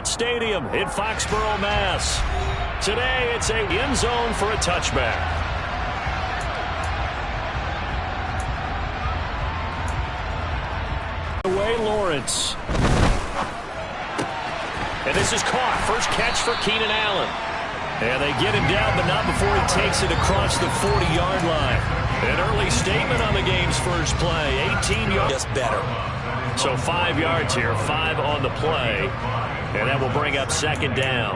Stadium in Foxborough, Mass. Today it's a end zone for a touchback. Away Lawrence. And this is caught. First catch for Keenan Allen. And they get him down, but not before he takes it across the 40-yard line. An early statement on the game's first play. 18 yards. Just better. So 5 yards here, 5 on the play. And that will bring up second down.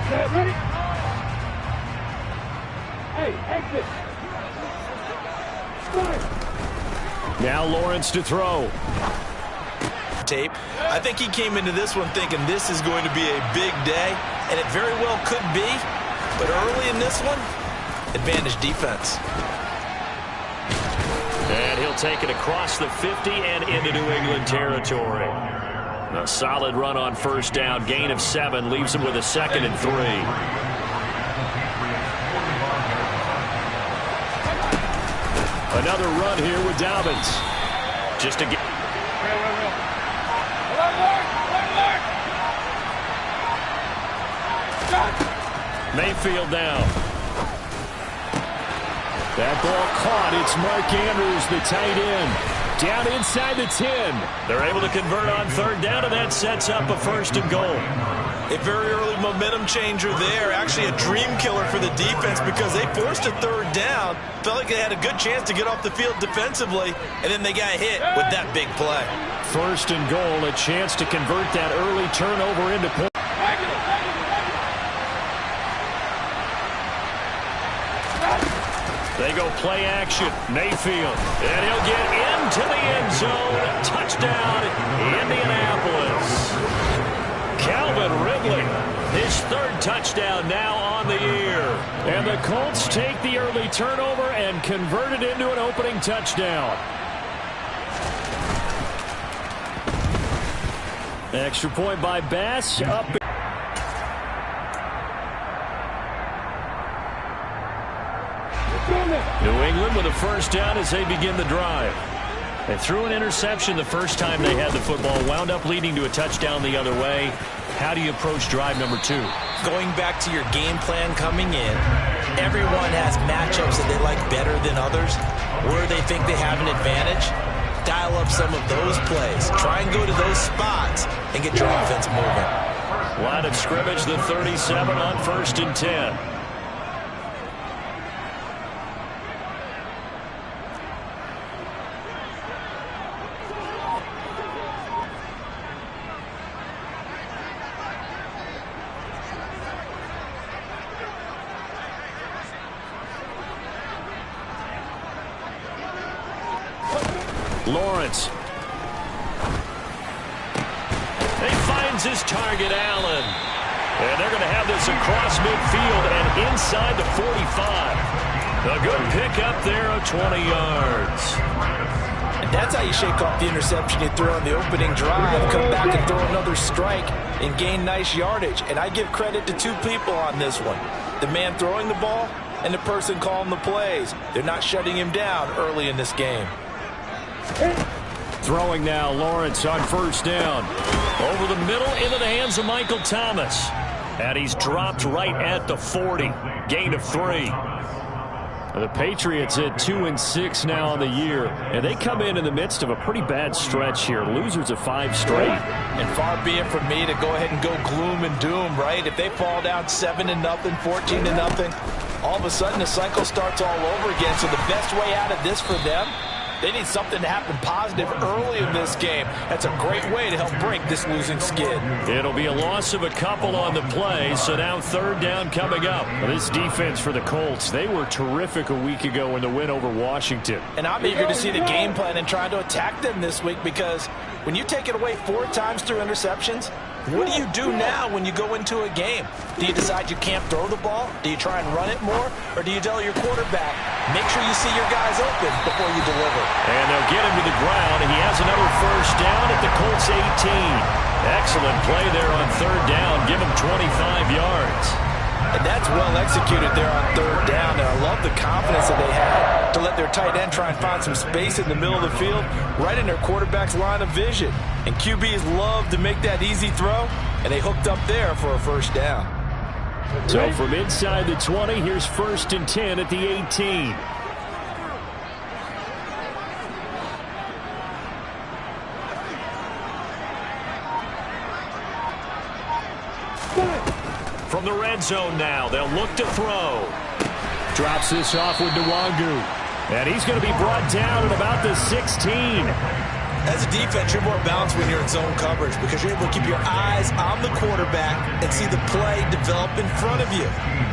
Ready? Hey, exit. Now Lawrence to throw. Tape. I think he came into this one thinking this is going to be a big day, and it very well could be. But early in this one, advantage defense. And he'll take it across the 50 and into New England territory. A solid run on first down. Gain of 7 leaves him with a 2nd and 3. Another run here with Dobbins. Just to get... Mayfield now. That ball caught. It's Mark Andrews, the tight end. Down inside the 10. They're able to convert on third down, and that sets up a 1st and goal. A very early momentum changer there. Actually a dream killer for the defense because they forced a third down. Felt like they had a good chance to get off the field defensively, and then they got hit with that big play. 1st and goal, a chance to convert that early turnover into points. They go play action. Mayfield. And he'll get into the end zone. Touchdown, Indianapolis. Calvin Ridley. His 3rd touchdown now on the year. And the Colts take the early turnover and convert it into an opening touchdown. Extra point by Bass. Up. New England with a 1st down as they begin the drive. They threw an interception the first time they had the football, wound up leading to a touchdown the other way. How do you approach drive number 2? Going back to your game plan coming in, everyone has matchups that they like better than others, where they think they have an advantage. Dial up some of those plays. Try and go to those spots and get your offense moving. Line of scrimmage, the 37 on 1st and 10. Lawrence. He finds his target, Allen. And they're going to have this across midfield and inside the 45. A good pickup there of 20 yards. And that's how you shake off the interception you threw on the opening drive. Come back and throw another strike and gain nice yardage. And I give credit to 2 people on this one. The man throwing the ball and the person calling the plays. They're not shutting him down early in this game. Throwing now, Lawrence on 1st down. Over the middle into the hands of Michael Thomas. And he's dropped right at the 40. Gain of 3. The Patriots at 2-6 now on the year. And they come in the midst of a pretty bad stretch here. Losers of 5 straight. And far be it from me to go ahead and go gloom and doom, right? If they fall down 7-0, 14-0, all of a sudden the cycle starts all over again. So the best way out of this for them, they need something to happen positive early in this game. That's a great way to help break this losing skid. It'll be a loss of a couple on the play, so now 3rd down coming up. This defense for the Colts, they were terrific a week ago in the win over Washington. And I'm eager to see the game plan and try to attack them this week because when you take it away 4 times through interceptions, what do you do now when you go into a game? Do you decide you can't throw the ball? Do you try and run it more? Or do you tell your quarterback, make sure you see your guys open before you deliver? And they'll get him to the ground. He has another 1st down at the Colts 18. Excellent play there on 3rd down. Give him 25 yards. And that's well executed there on third down. And I love the confidence that they had to let their tight end try and find some space in the middle of the field, right in their quarterback's line of vision. And QBs love to make that easy throw, and they hooked up there for a first down. So from inside the 20, here's 1st and 10 at the 18. From the red zone now, they'll look to throw. Drops this off with Nwangu. And he's going to be brought down at about the 16. As a defense, you're more balanced when you're in zone coverage because you're able to keep your eyes on the quarterback and see the play develop in front of you.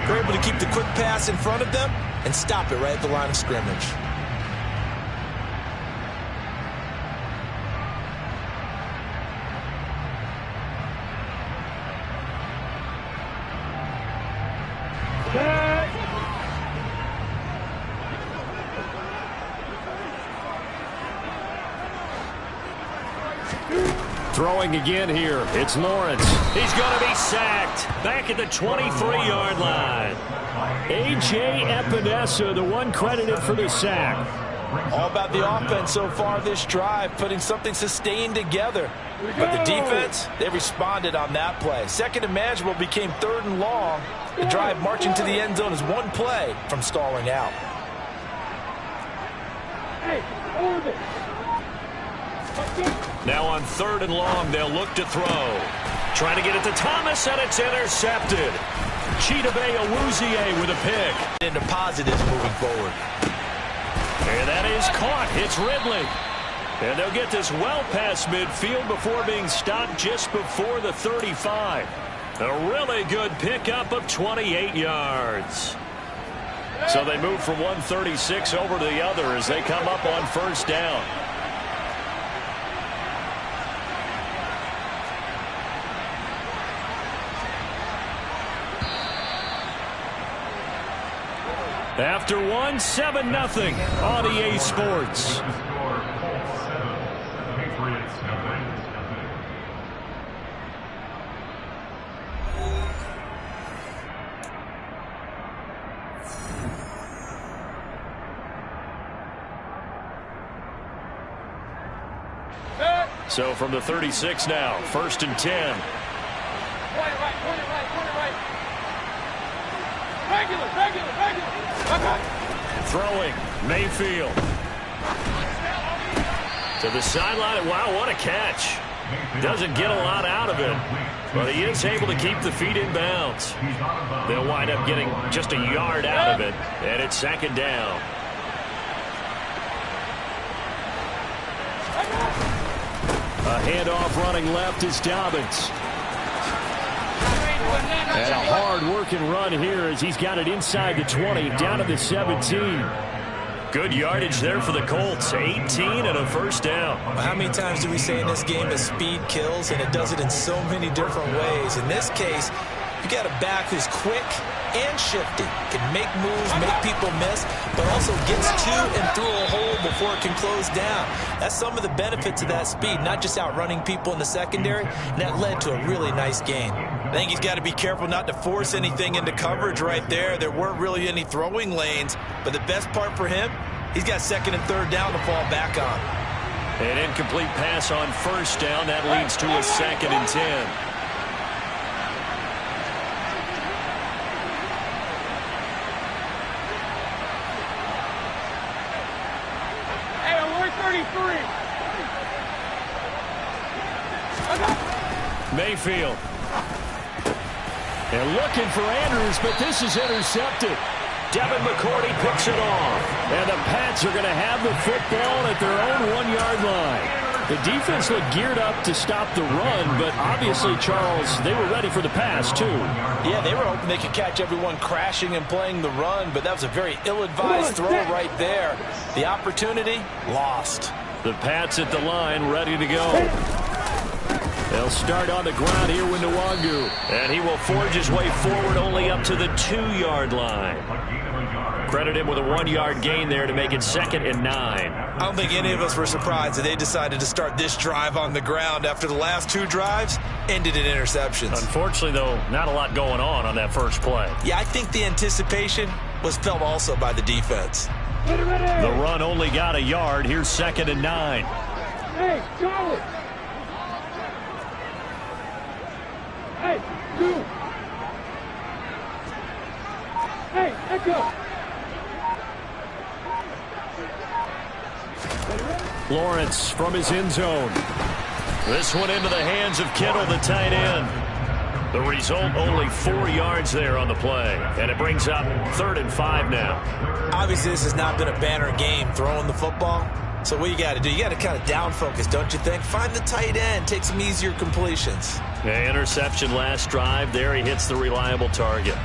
You're able to keep the quick pass in front of them and stop it right at the line of scrimmage. Throwing again here. It's Lawrence. He's going to be sacked. Back at the 23-yard line. A.J. Epinesa, the one credited for the sack. All about the offense so far this drive, putting something sustained together. But the defense, they responded on that play. Second and manageable became 3rd and long. The drive marching to the end zone is one play from stalling out. Now on 3rd and long, they'll look to throw. Trying to get it to Thomas, and it's intercepted. Chidobe Awuzie with a pick. Into positives moving forward. And that is caught. It's Ridley. And they'll get this well past midfield before being stopped just before the 35. A really good pickup of 28 yards. So they move from 136 over to the other as they come up on 1st down. After 7-0 on EA Sports. So from the 36 now, 1st and 10. Point it right. Regular. Throwing, Mayfield. To the sideline. Wow, what a catch. Doesn't get a lot out of it, but he is able to keep the feet in bounds. They'll wind up getting just a yard out of it, and it's 2nd down. A handoff running left is Dobbins. And a hard-working run here as he's got it inside the 20, down to the 17. Good yardage there for the Colts. 18 and a 1st down. Well, how many times do we say in this game that speed kills, and it does it in so many different ways? In this case, you got a back who's quick and shifty, can make moves, make people miss, but also gets to and through a hole before it can close down. That's some of the benefits of that speed, not just outrunning people in the secondary, and that led to a really nice game. I think he's got to be careful not to force anything into coverage right there. There weren't really any throwing lanes, but the best part for him, he's got 2nd and 3rd down to fall back on. An incomplete pass on 1st down. That leads to a 2nd and 10. Mayfield. And looking for Andrews, but this is intercepted. Devin McCourty picks it off. And the Pats are going to have the football at their own 1-yard line. The defense looked geared up to stop the run, but obviously, Charles, they were ready for the pass, too. Yeah, they were hoping they could catch everyone crashing and playing the run, but that was a very ill-advised throw right there. The opportunity, lost. The Pats at the line, ready to go. They'll start on the ground here with Nwangu. And he will forge his way forward only up to the 2-yard line. Credit him with a 1-yard gain there to make it 2nd and 9. I don't think any of us were surprised that they decided to start this drive on the ground after the last 2 drives ended in interceptions. Unfortunately, though, not a lot going on that first play. Yeah, I think the anticipation was felt also by the defense. The run only got a yard. Here's 2nd and 9. Hey, Charlie! Hey, you! Hey, echo! Lawrence from his end zone. This one into the hands of Kittle, the tight end. The result, only 4 yards there on the play. And it brings up 3rd and 5 now. Obviously, this has not been a banner game throwing the football. So what you got to do, you got to kind of down focus, don't you think? Find the tight end, take some easier completions. Yeah, interception last drive. There he hits the reliable target.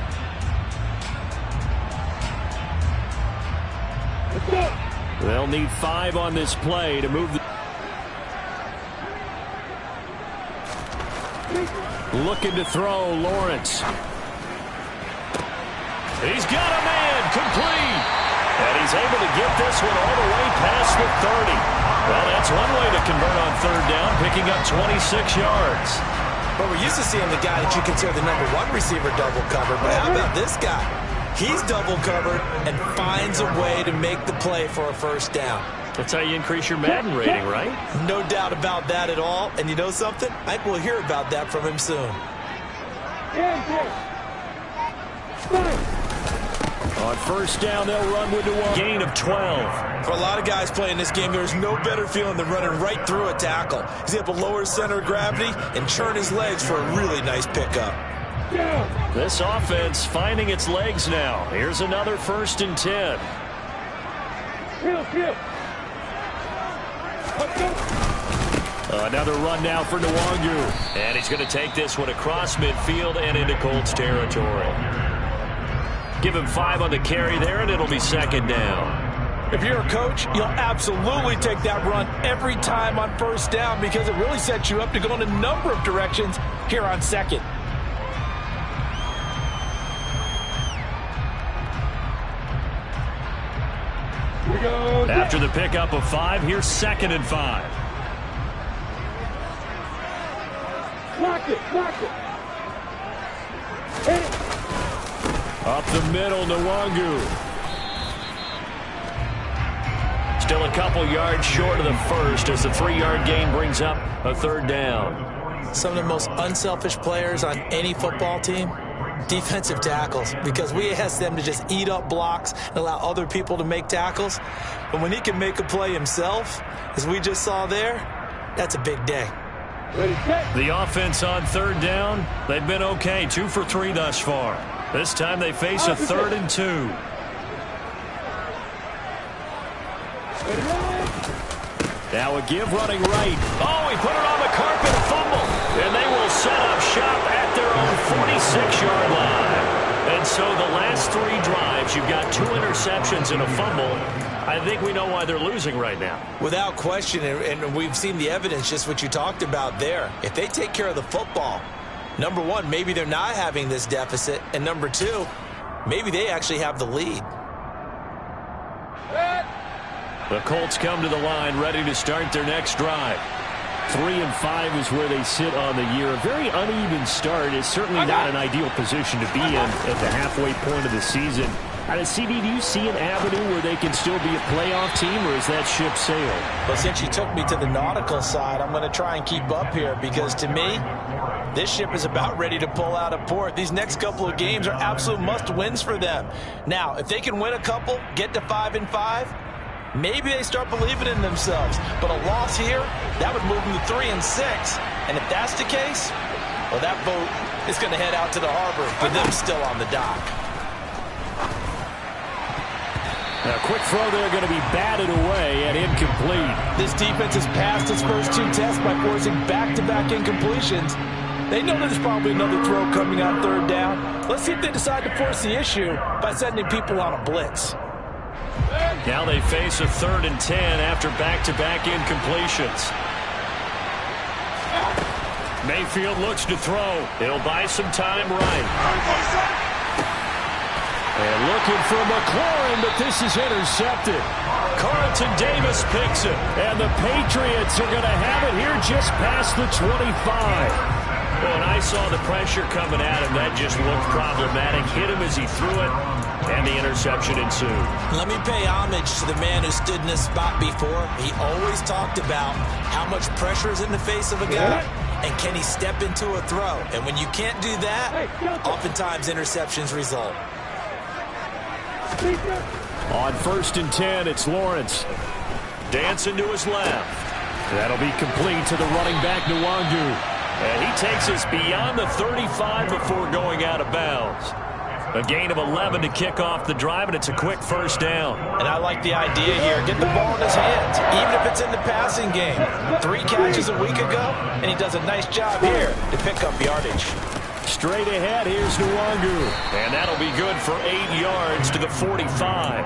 They'll need 5 on this play to move the... Looking to throw, Lawrence. He's got a man, complete. And he's able to get this one all the way past the 30. Well, that's one way to convert on 3rd down, picking up 26 yards. But we're used to seeing the guy that you consider the #1 receiver double covered. But how about this guy? He's double covered and finds a way to make the play for a 1st down. That's how you increase your Madden rating, right? No doubt about that at all. And you know something? I think we'll hear about that from him soon. On 1st down, they'll run with a gain of 12. For a lot of guys playing this game, there's no better feeling than running right through a tackle. He's able to lower his center of gravity and churn his legs for a really nice pickup. This offense finding its legs now. Here's another 1st and 10. Another run now for Nwangu. And he's going to take this one across midfield and into Colts territory. Give him 5 on the carry there, and it'll be 2nd down. If you're a coach, you'll absolutely take that run every time on 1st down because it really sets you up to go in a number of directions here on 2nd. After the pickup of 5, here's 2nd and 5. Block it, block it. Hit it. Up the middle, Nwangu. Still a couple yards short of the 1st as the 3-yard gain brings up a 3rd down. Some of the most unselfish players on any football team, defensive tackles, because we ask them to just eat up blocks and allow other people to make tackles. But when he can make a play himself, as we just saw there, that's a big day. The offense on 3rd down, they've been okay, 2 for 3 thus far. This time they face a 3rd and 2. Now a give running right. Oh, he put it on the carpet, a fumble. And they will set up shop at their own 46-yard line. And so the last 3 drives, you've got 2 interceptions and a fumble. I think we know why they're losing right now. Without question, and we've seen the evidence, just what you talked about there. If they take care of the football, #1, maybe they're not having this deficit, and #2, maybe they actually have the lead. The Colts come to the line ready to start their next drive. 3 and 5 is where they sit on the year. A very uneven start is certainly not an ideal position to be in at the halfway point of the season. CD, do you see an avenue where they can still be a playoff team, or is that ship sailed? But since you took me to the nautical side, I'm going to try and keep up here because to me, this ship is about ready to pull out of port. These next couple of games are absolute must-wins for them. Now, if they can win a couple, get to 5 and 5, maybe they start believing in themselves. But a loss here, that would move them to 3 and 6. And if that's the case, well, that boat is going to head out to the harbor with them still on the dock. A quick throw there going to be batted away and incomplete. This defense has passed its first 2 tests by forcing back-to-back incompletions. They know there's probably another throw coming on 3rd down. Let's see if they decide to force the issue by sending people on a blitz. Now they face a 3rd and 10 after back-to-back incompletions. Mayfield looks to throw. It'll buy some time right. And looking for McLaurin, but this is intercepted. Carlton Davis picks it. And the Patriots are going to have it here just past the 25. When I saw the pressure coming at him, that just looked problematic. Hit him as he threw it, and the interception ensued. Let me pay homage to the man who stood in this spot before. He always talked about how much pressure is in the face of a guy, and can he step into a throw. And when you can't do that, oftentimes interceptions result. On 1st and 10, it's Lawrence. Dancing to his left. That'll be complete to the running back, Nwangu. And he takes us beyond the 35 before going out of bounds. A gain of 11 to kick off the drive, and it's a quick first down. And I like the idea here. Get the ball in his hands, even if it's in the passing game. 3 catches a week ago, and he does a nice job here to pick up yardage. Straight ahead, here's Nwangu. And that'll be good for 8 yards to the 45.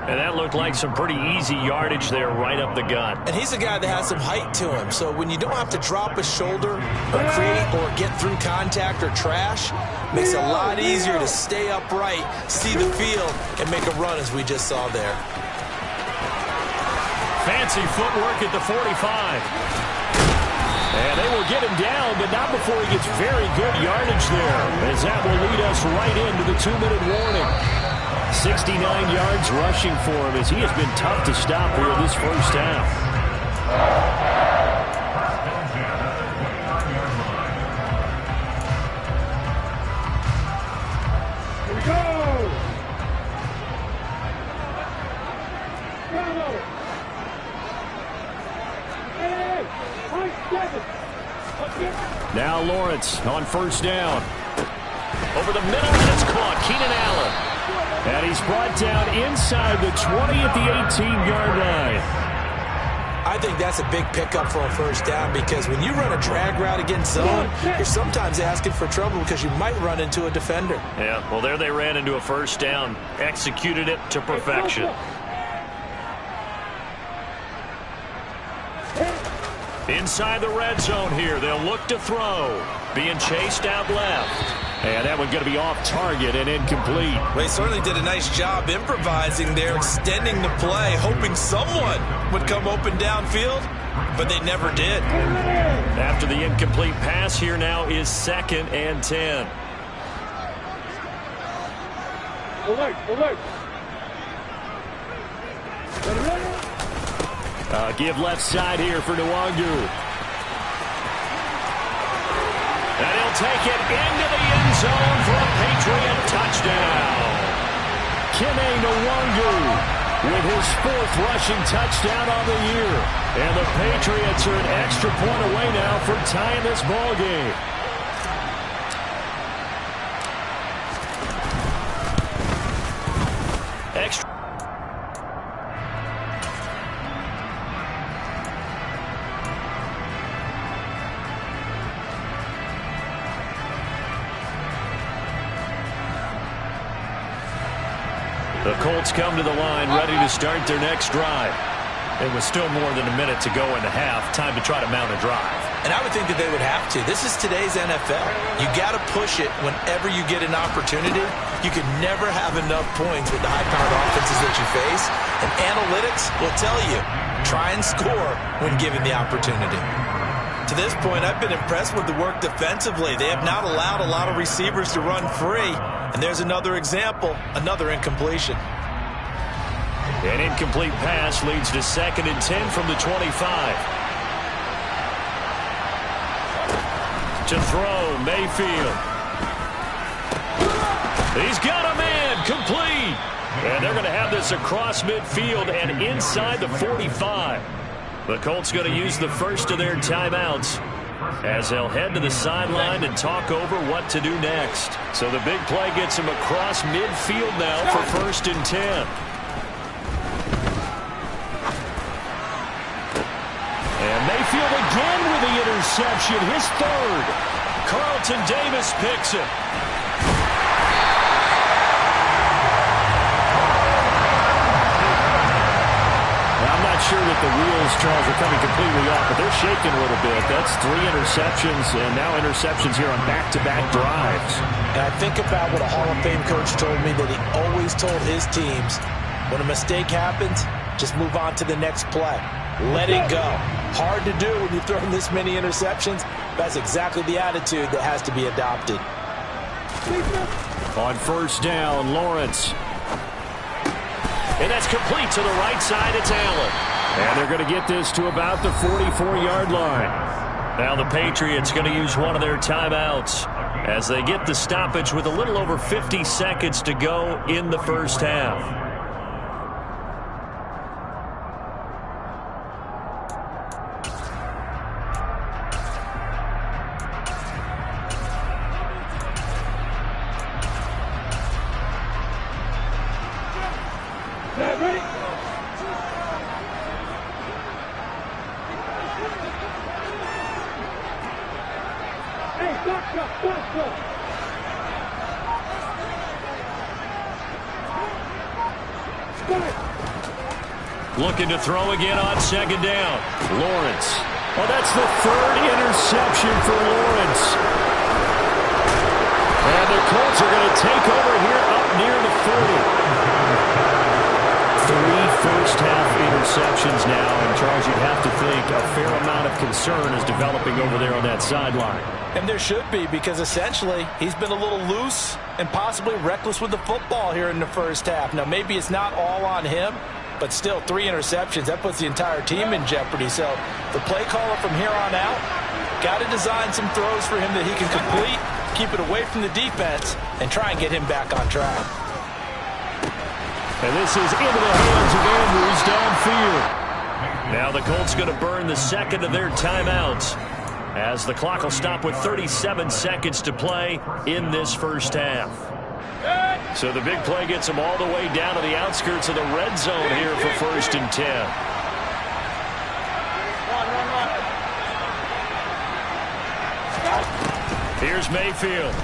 And that looked like some pretty easy yardage there right up the gut. And he's a guy that has some height to him. So when you don't have to drop a shoulder or create or get through contact or trash, makes it a lot easier to stay upright, see the field, and make a run as we just saw there. Fancy footwork at the 45. And they will get him down, but not before he gets very good yardage there, as that will lead us right into the 2-minute warning. 69 yards rushing for him, as he has been tough to stop here this first half. Here we go! Bravo! Hey! Now Lawrence on 1st down. Over the middle, and it's caught. Keenan Allen. And he's brought down inside the 20 at the 18-yard line. I think that's a big pickup for a first down, because when you run a drag route against zone, you're sometimes asking for trouble because you might run into a defender. Yeah, well, there they ran into a first down. Executed it to perfection. Inside the red zone here. They'll look to throw. Being chased out left. And that one going to be off target and incomplete. Well, he certainly did a nice job improvising there, extending the play, hoping someone would come open downfield, but they never did. After the incomplete pass, here now is 2nd and 10. Alert! Give left side here for Nwangu. And he'll take it into the end zone for a Patriot touchdown. Kene Nwangu with his 4th rushing touchdown on the year. And the Patriots are an extra point away now from tying this ball game. Extra. The Colts come to the line, ready to start their next drive. It was still more than a minute to go in the half. Time to try to mount a drive. And I would think that they would have to. This is today's NFL. You got to push it whenever you get an opportunity. You can never have enough points with the high-powered offenses that you face. And analytics will tell you, try and score when given the opportunity. To this point, I've been impressed with the work defensively. They have not allowed a lot of receivers to run free. And there's another example, another incompletion. An incomplete pass leads to 2nd and 10 from the 25. To throw, Mayfield. He's got a man, complete. And they're going to have this across midfield and inside the 45. The Colts going to use the first of their timeouts as they'll head to the sideline and talk over what to do next. So the big play gets him across midfield now for 1st and 10. And Mayfield again with the interception, his 3rd. Carlton Davis picks it. I'm not sure that the wheels, Charles, are coming completely off, but they're shaking a little bit. That's 3 interceptions, and now interceptions here on back-to-back drives. And I think about what a Hall of Fame coach told me, that he always told his teams, when a mistake happens, just move on to the next play. Let it go. Hard to do when you've thrown this many interceptions. That's exactly the attitude that has to be adopted. On first down, Lawrence. And that's complete to the right side. It's Allen. And they're going to get this to about the 44-yard line. Now the Patriots going to use one of their timeouts as they get the stoppage with a little over 50 seconds to go in the first half. Looking to throw again on second down. Lawrence. Oh, that's the 3rd interception for Lawrence. And the Colts are going to take over here up near the 30. 3 first-half interceptions now. And, Charles, you'd have to think a fair amount of concern is developing over there on that sideline. And there should be, because essentially he's been a little loose and possibly reckless with the football here in the first half. Now, maybe it's not all on him, but still 3 interceptions. That puts the entire team in jeopardy. So the play caller from here on out got to design some throws for him that he can complete, keep it away from the defense, and try and get him back on track. And this is into the hands of Andrews downfield. Now the Colts going to burn the second of their timeouts, as the clock will stop with 37 seconds to play in this first half. So the big play gets them all the way down to the outskirts of the red zone here for 1st and 10. Here's Mayfield.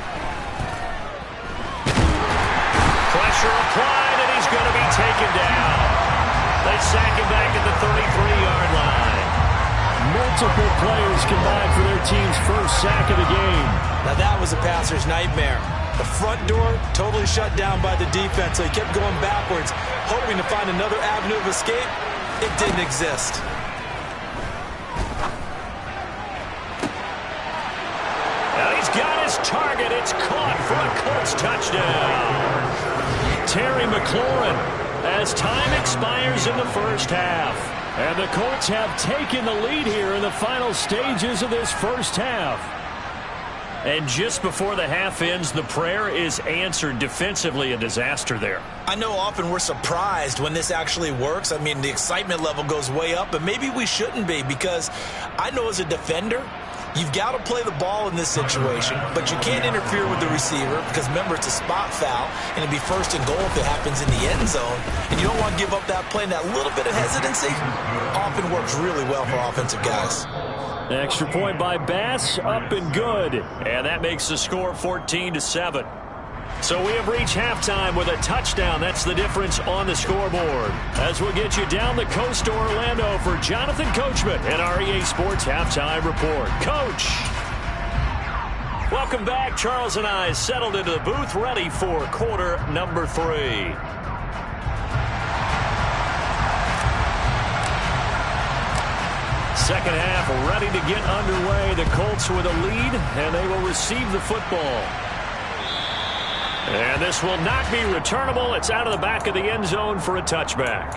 Pressure applied, and he's going to be taken down. They sack him back at the 33-yard line. Multiple players combined for their team's first sack of the game. Now that was a passer's nightmare. The front door totally shut down by the defense, so he kept going backwards, hoping to find another avenue of escape. It didn't exist. Now he's got his target. It's caught for a Colts touchdown. Terry McLaurin, as time expires in the first half. And the Colts have taken the lead here in the final stages of this first half. And just before the half ends, the prayer is answered. Defensively, a disaster there. I know often we're surprised when this actually works. I mean, the excitement level goes way up, but maybe we shouldn't be, because I know as a defender, you've got to play the ball in this situation, but you can't interfere with the receiver because, remember, it's a spot foul, and it'd be 1st and goal if it happens in the end zone, and you don't want to give up that play, and that little bit of hesitancy often works really well for offensive guys. Extra point by Bass, up and good. And that makes the score 14-7. So we have reached halftime with a touchdown. That's the difference on the scoreboard. As we'll get you down the coast to Orlando for Jonathan Coachman and our EA Sports Halftime Report. Coach! Welcome back. Charles and I settled into the booth, ready for quarter number 3. Second half ready to get underway. The Colts with a lead, and they will receive the football. And this will not be returnable. It's out of the back of the end zone for a touchback.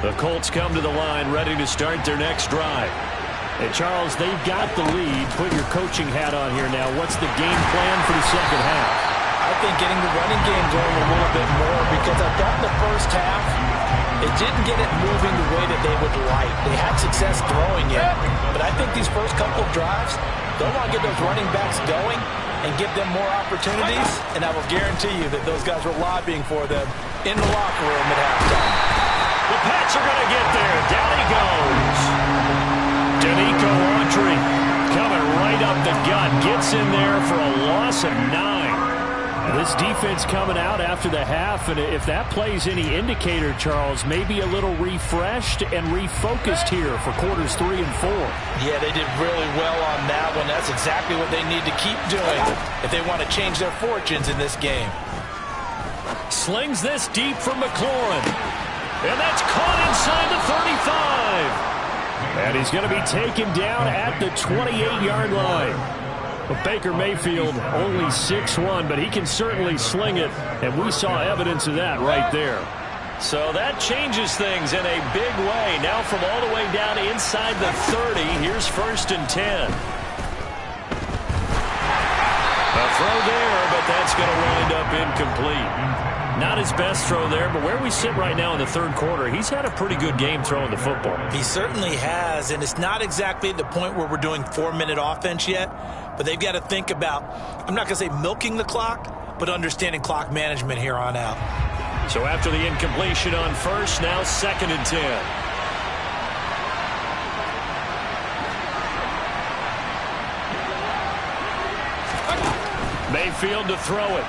The Colts come to the line ready to start their next drive. And Charles, they've got the lead. Put your coaching hat on here now. What's the game plan for the second half? I think getting the running game going a little bit more, because I thought in the first half it didn't get it moving the way that they would like. They had success throwing it, but I think these first couple of drives, they'll want to get those running backs going and give them more opportunities, and I will guarantee you that those guys were lobbying for them in the locker room at halftime. The Pats are going to get there. Down he goes. Danico Autry coming right up the gut. Gets in there for a loss of 9. This defense coming out after the half, and if that plays any indicator, Charles, maybe a little refreshed and refocused here for quarters 3 and 4. Yeah, they did really well on that one. That's exactly what they need to keep doing if they want to change their fortunes in this game. Slings this deep from McLaurin. And that's caught inside the 35. And he's going to be taken down at the 28-yard line. But Baker Mayfield only 6'1", but he can certainly sling it, and we saw evidence of that right there. So that changes things in a big way. Now from all the way down inside the 30, here's 1st and 10. A throw there, but that's going to wind up incomplete. Not his best throw there, but where we sit right now in the third quarter, he's had a pretty good game throwing the football. He certainly has, and it's not exactly the point where we're doing 4-minute offense yet, but they've got to think about, I'm not going to say milking the clock, but understanding clock management here on out. So after the incompletion on 1st, now 2nd and 10. Mayfield to throw it.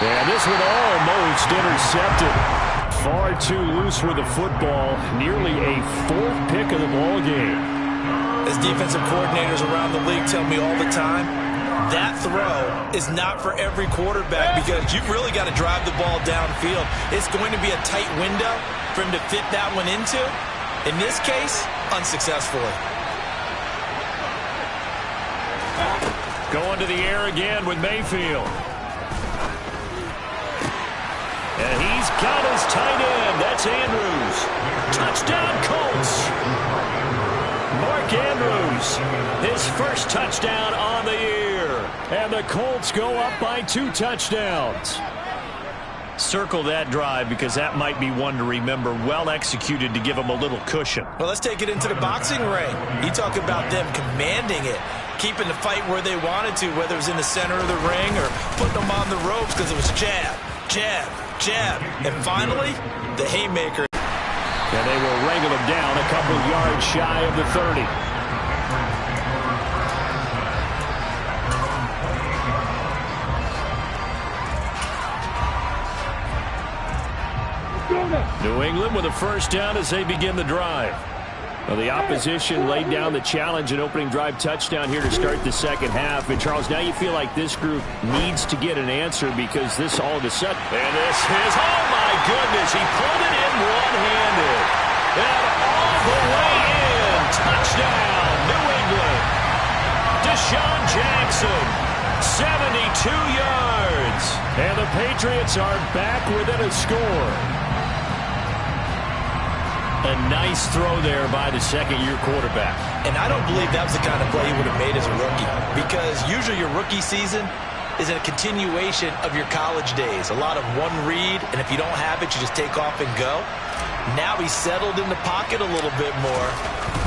And this one almost intercepted. Far too loose with the football. Nearly a 4th pick of the ball game. As defensive coordinators around the league tell me all the time, that throw is not for every quarterback because you've really got to drive the ball downfield. It's going to be a tight window for him to fit that one into. In this case, unsuccessfully. Going to the air again with Mayfield. And he's got his tight end. That's Andrews. Touchdown, Colts. Mark Andrews, his first touchdown on the year. And the Colts go up by 2 touchdowns. Circle that drive because that might be one to remember. Well executed to give them a little cushion. Well, let's take it into the boxing ring. You talk about them commanding it, keeping the fight where they wanted to, whether it was in the center of the ring or putting them on the ropes because it was jab, jab, jab. And finally, the haymaker. And they will wrangle him down a couple yards shy of the 30. New England with a first down as they begin the drive. Well, the opposition laid down the challenge and opening drive touchdown here to start the second half. And, Charles, now you feel like this group needs to get an answer because this all of a sudden. And this is, oh, my goodness, he pulled it in one-handed. And all the way in. Touchdown, New England. Deshaun Jackson, 72 yards. And the Patriots are back within a score. A nice throw there by the second-year quarterback. And I don't believe that was the kind of play he would have made as a rookie because usually your rookie season is a continuation of your college days. A lot of one read, and if you don't have it, you just take off and go. Now he's settled in the pocket a little bit more,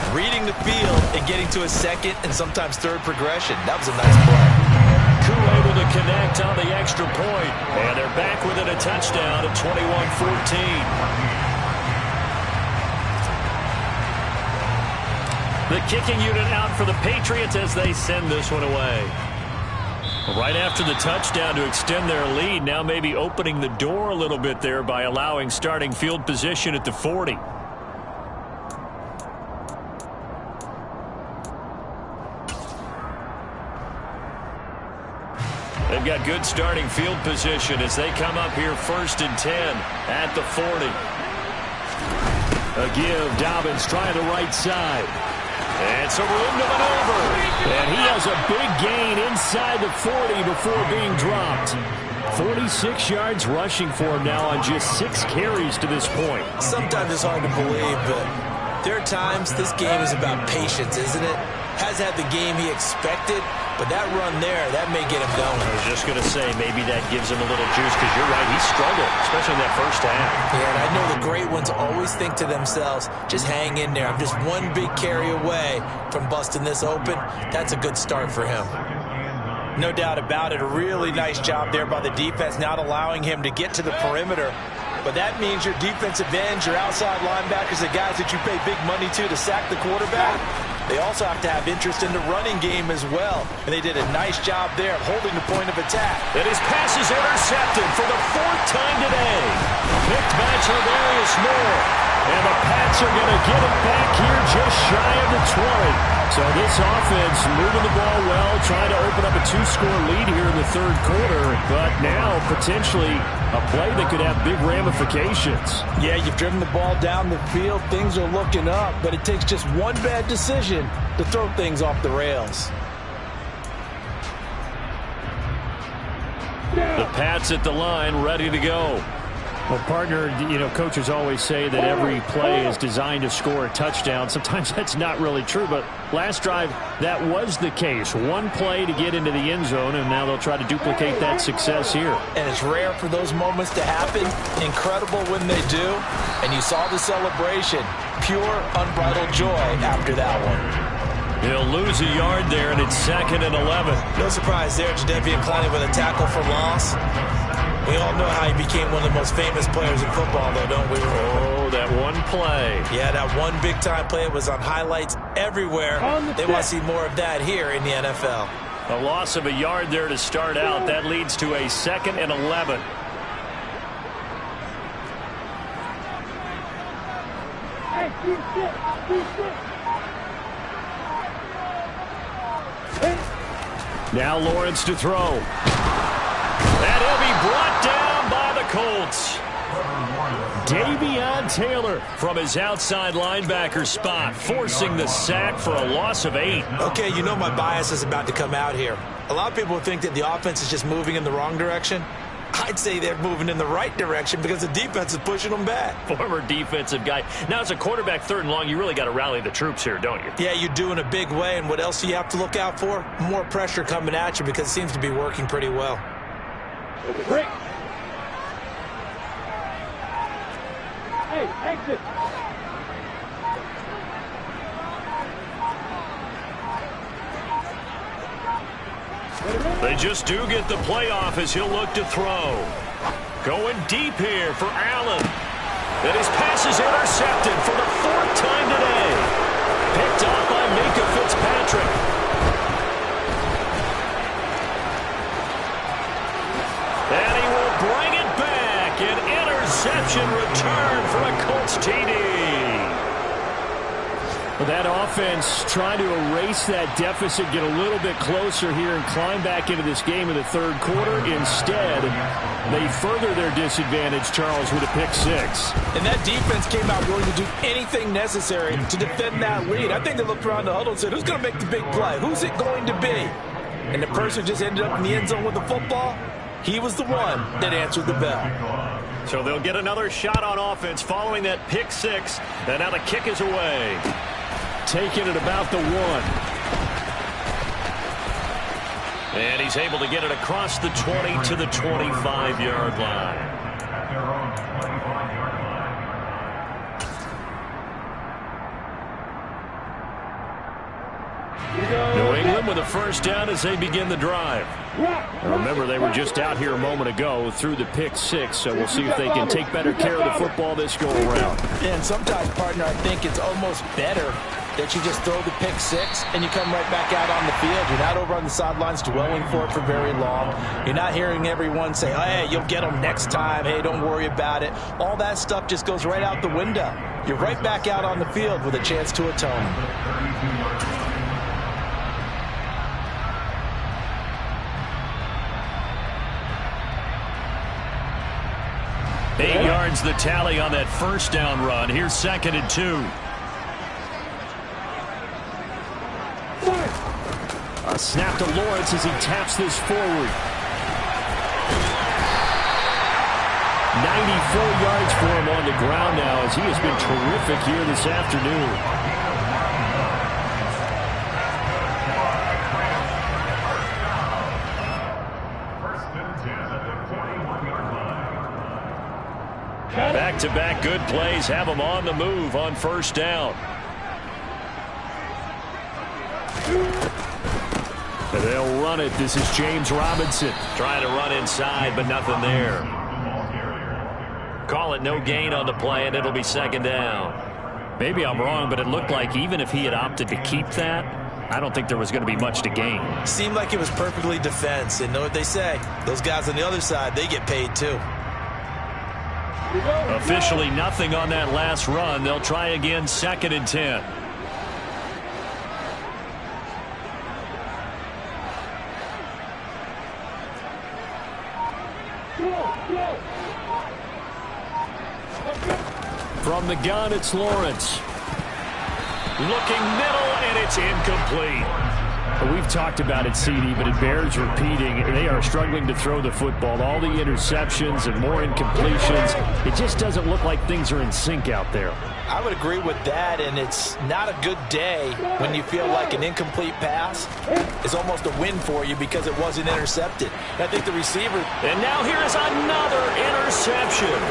reading the field and getting to a second and sometimes third progression. That was a nice play. Koo able to connect on the extra point, and they're back within a touchdown at 21-14. The kicking unit out for the Patriots as they send this one away. Right after the touchdown to extend their lead, now maybe opening the door a little bit there by allowing starting field position at the 40. They've got good starting field position as they come up here 1st and 10 at the 40. A give, Dobbins trying the right side. And some room to maneuver. And he has a big gain inside the 40 before being dropped. 46 yards rushing for him now on just 6 carries to this point. Sometimes it's hard to believe, but there are times this game is about patience, isn't it? Has had the game he expected, but that run there, that may get him going. I was just going to say, maybe that gives him a little juice because you're right, he struggled, especially in that first half. Yeah, and I know the great ones always think to themselves, just hang in there. I'm just one big carry away from busting this open. That's a good start for him. No doubt about it. A really nice job there by the defense, not allowing him to get to the perimeter. But that means your defensive ends, your outside linebackers, the guys that you pay big money to sack the quarterback, they also have to have interest in the running game as well. And they did a nice job there of holding the point of attack. And his pass is intercepted for the 4th time today. Picked by Charvarius Moore. And the Pats are going to get it back here just shy of the 20. So this offense moving the ball well, trying to open up a 2-score lead here in the 3rd quarter. But now potentially a play that could have big ramifications. Yeah, you've driven the ball down the field. Things are looking up, but it takes just one bad decision to throw things off the rails. The Pats at the line, ready to go. Well, partner, you know, coaches always say that every play is designed to score a touchdown. Sometimes that's not really true, but last drive, that was the case. One play to get into the end zone, and now they'll try to duplicate that success here. And it's rare for those moments to happen. Incredible when they do. And you saw the celebration. Pure, unbridled joy after that one. He'll lose a yard there, and it's 2nd and 11. No surprise there, Jadeveon Clowney with a tackle for loss. We all know how he became one of the most famous players in football, though, don't we? Oh, that one play. Yeah, that one big-time play was on highlights everywhere. They want to see more of that here in the NFL. A loss of a yard there to start out. That leads to a 2nd and 11. Hey, now Lawrence to throw. And he'll be brought down by the Colts. Davion Taylor from his outside linebacker spot, forcing the sack for a loss of 8. Okay, you know my bias is about to come out here. A lot of people think that the offense is just moving in the wrong direction. I'd say they're moving in the right direction because the defense is pushing them back. Former defensive guy. Now, as a quarterback 3rd and long, you really got to rally the troops here, don't you? Yeah, you do in a big way. And what else do you have to look out for? More pressure coming at you because it seems to be working pretty well. break. Hey, exit. They just do get the playoff as he'll look to throw. Going deep here for Allen. And his pass is intercepted for the 4th time today. Picked off by Minka Fitzpatrick. And he will bring it back. An interception return for a Colts TD. Well, that offense trying to erase that deficit, get a little bit closer here and climb back into this game in the 3rd quarter. Instead, they further their disadvantage, Charles, with a pick 6. And that defense came out willing to do anything necessary to defend that lead. I think they looked around the huddle and said, who's going to make the big play? Who's it going to be? And the person who just ended up in the end zone with the football, he was the one that answered the bell. So they'll get another shot on offense following that pick 6. And now the kick is away. Taking it about the 1. And he's able to get it across the 20 to the 25-yard line. New England with a first down as they begin the drive. Now remember, they were just out here a moment ago through the pick 6, so we'll see if they can take better care of the football this go-around. And sometimes, partner, I think it's almost better that you just throw the pick 6 and you come right back out on the field. You're not over on the sidelines dwelling for it for very long. You're not hearing everyone say, oh, hey, you'll get them next time. Hey, don't worry about it. All that stuff just goes right out the window. You're right back out on the field with a chance to atone. 8 yards the tally on that first down run. Here's 2nd and 2. A snap to Lawrence as he taps this forward. 94 yards for him on the ground now as he has been terrific here this afternoon. Back-to-back good plays have him on the move on first down. And they'll run it. This is James Robinson. Trying to run inside, but nothing there. Call it no gain on the play, and it'll be second down. Maybe I'm wrong, but it looked like even if he had opted to keep that, I don't think there was going to be much to gain. Seemed like it was perfectly defense. And know what they say? Those guys on the other side, they get paid too. Officially nothing on that last run. They'll try again, 2nd and 10. From the gun, it's Lawrence. Looking middle, and it's incomplete. We've talked about it, CD, but it bears repeating. They are struggling to throw the football. All the interceptions and more incompletions. It just doesn't look like things are in sync out there. I would agree with that, and it's not a good day when you feel like an incomplete pass is almost a win for you because it wasn't intercepted. And I think the receiver... And now here is another interception.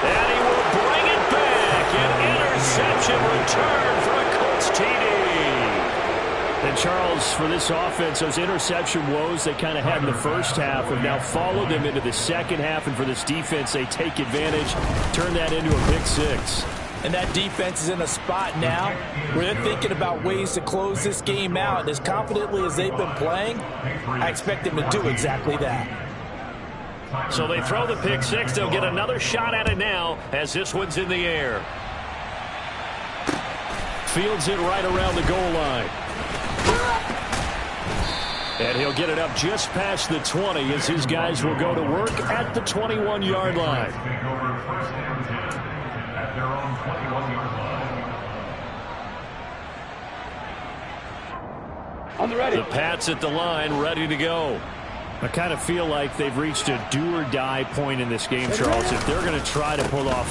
And he will bring it back. An interception return for a Colts TD. And Charles, for this offense, those interception woes they kind of had in the first half have now followed them into the second half. And for this defense, they take advantage, turn that into a pick six. And that defense is in a spot now where they're thinking about ways to close this game out. As confidently as they've been playing, I expect them to do exactly that. So they throw the pick six. They'll get another shot at it now as this one's in the air. Fields it right around the goal line. And he'll get it up just past the 20 as his guys will go to work at the 21-yard line. On the ready. The Pats at the line, ready to go. I kind of feel like they've reached a do-or-die point in this game, Charles. If they're going to try to pull off